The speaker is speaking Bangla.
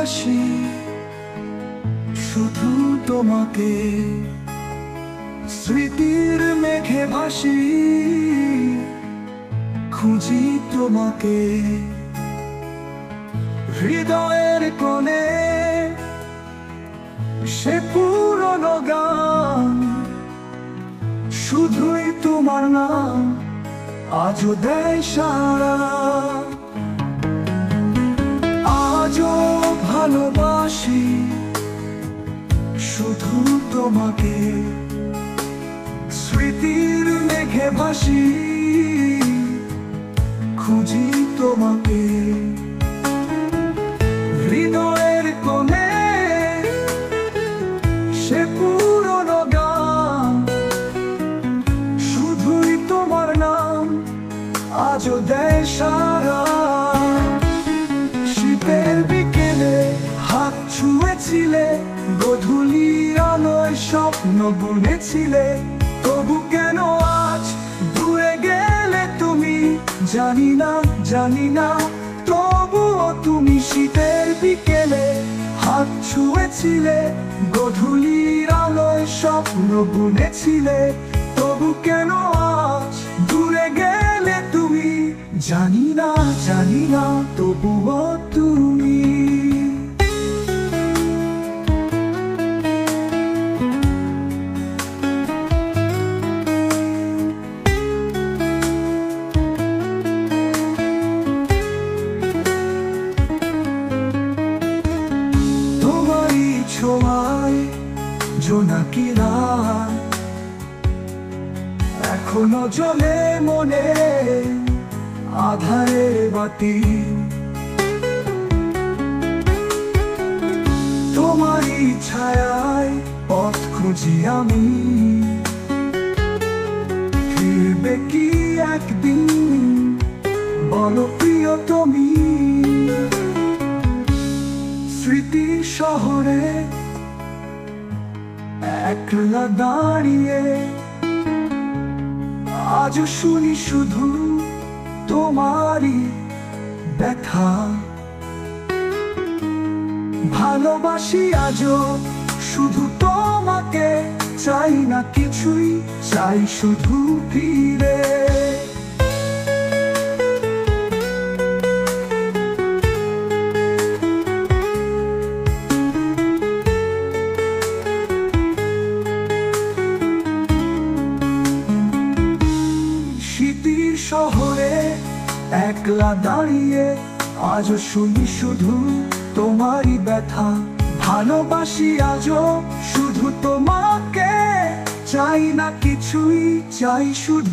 ভালোবাসি শুধু তোমাকে, স্মৃতির মেঘে ভাসি খুঁজি তোমাকে। হৃদয়ের কোণে সে পুরনো গান, শুধুই তোমার নাম আজও দেয় সাড়া। আজও ভালোবাসি শুধু তোমাকে, স্মৃতির মেঘে ভাসি খুঁজি তোমাকে। হৃদয়ের কোণে সে পুরনো গান, শুধুই তোমার নাম আজও দেয় সাড়া। শীতের বিকেলে হাত ছুঁয়েছিলে, গধূলির আলোয় স্বপ্ন বুনেছিলে, তবু কেন আজ দূরে গেলে তুমি? জানি না, জানি না, তবুও তুমি শীতের বিকেলে হাত ছুঁয়েছিলে, গধূলির আলোয় স্বপ্ন বুনেছিলে, তবু কেন আজ দূরে গেলে তুমি? জানি না, জানি না, তবুও তুমি। তোমারই ছোঁয়ায় জোনাকি রাত এখনো জ্বলে মনে আধারের বাতি। তোমারই ছায়ায় পথ খুঁজি আমি, ফিরবে কি একদিন বলো প্রিয়তমী? স্মৃতি শহরে একলা দাঁড়িয়ে আজ শুনি শুধু তোমারই ব্যথা। ভালোবাসি আজও শুধু তোমাকে, চাই না কিছুই, চাই শুধু ফিরে। শীতের শহরে একলা দাঁড়িয়ে আজও শুনি শুধু তোমারই ব্যথা। ভালোবাসি আজও শুধু তোমাকে, চাই না কিছুই, চাই শুধু